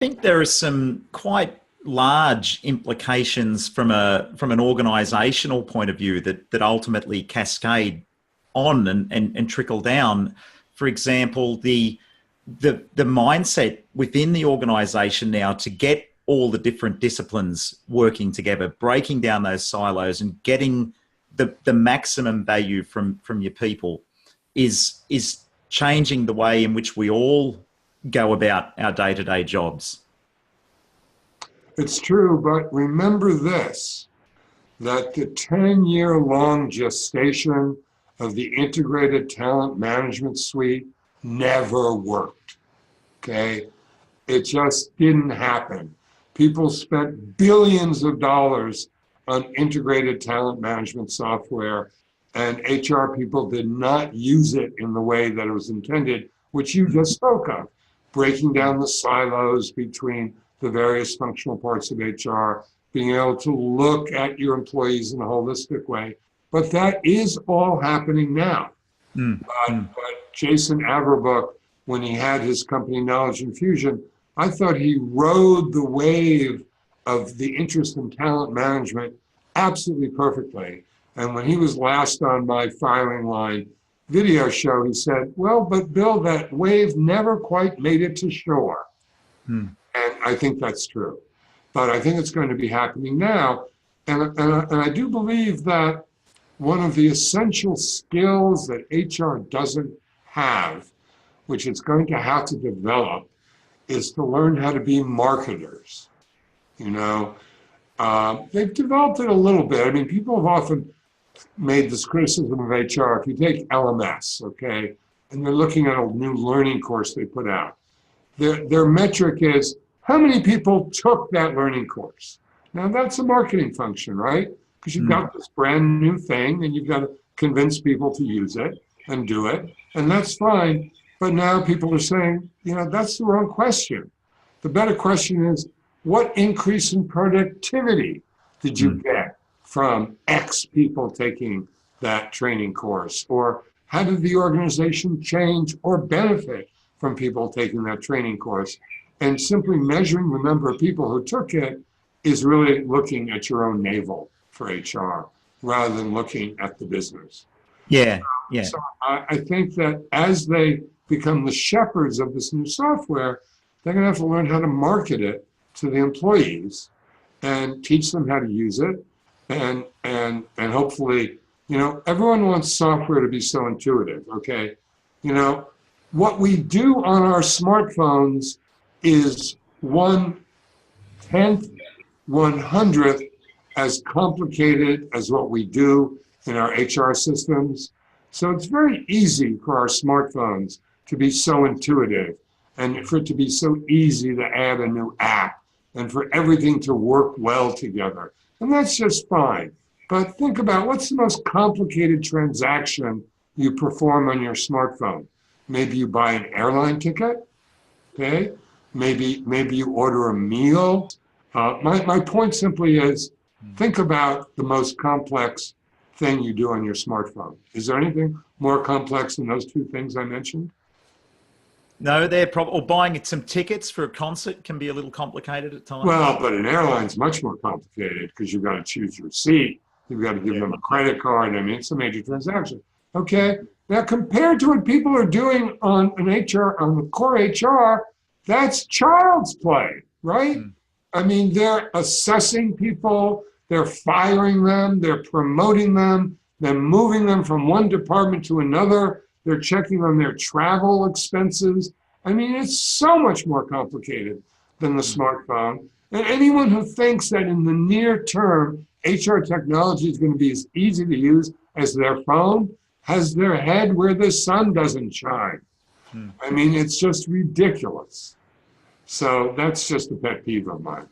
think there are some quite large implications from an organizational point of view that ultimately cascade on and trickle down. For example, the mindset within the organization now to get all the different disciplines working together, breaking down those silos and getting the maximum value from your people is changing the way in which we all go about our day-to-day jobs. It's true, but remember this, that the 10-year-long gestation of the integrated talent management suite never worked, okay? It just didn't happen. People spent billions of dollars on integrated talent management software, and HR people did not use it in the way that it was intended, which you just spoke of, breaking down the silos between the various functional parts of HR, being able to look at your employees in a holistic way. But that is all happening now. But Jason Averbuch, when he had his company Knowledge Infusion, I thought he rode the wave of the interest in talent management absolutely perfectly. And when he was last on my firing line video show, he said, well, but Bill, that wave never quite made it to shore. And I think that's true. But I think it's going to be happening now. And I do believe that one of the essential skills that HR doesn't have, which it's going to have to develop, is to learn how to be marketers. You know, they've developed it a little bit. I mean, people have often made this criticism of HR. If you take LMS, okay, and they're looking at a new learning course they put out, their metric is how many people took that learning course. Now that's a marketing function, right? Because you've got this brand new thing and you've got to convince people to use it and do it, and that's fine. But now people are saying, you know, that's the wrong question. The better question is, what increase in productivity did you get from X people taking that training course? Or how did the organization change or benefit from people taking that training course? And simply measuring the number of people who took it is really looking at your own navel for HR rather than looking at the business. Yeah. So I think that as they become the shepherds of this new software, they're going to have to learn how to market it to the employees and teach them how to use it. And hopefully, you know, everyone wants software to be so intuitive, okay? You know, what we do on our smartphones is 1/10, 1/100th as complicated as what we do in our HR systems. So it's very easy for our smartphones to be so intuitive and for it to be so easy to add a new app and for everything to work well together. And that's just fine. But think about what's the most complicated transaction you perform on your smartphone. Maybe you buy an airline ticket, okay? Maybe you order a meal. My point simply is, think about the most complex thing you do on your smartphone. Is there anything more complex than those two things I mentioned? No, they're probably, or buying some tickets for a concert can be a little complicated at times. Well, but an airline's much more complicated because you've got to choose your seat. You've got to give them a credit card. I mean, it's a major transaction. Okay. Now, compared to what people are doing on an HR, on the core HR, that's child's play, right? I mean, they're assessing people, they're firing them, they're promoting them, they're moving them from one department to another, they're checking on their travel expenses. I mean, it's so much more complicated than the smartphone. And anyone who thinks that in the near term, HR technology is going to be as easy to use as their phone has their head where the sun doesn't shine. I mean, it's just ridiculous. So that's just a pet peeve of mine.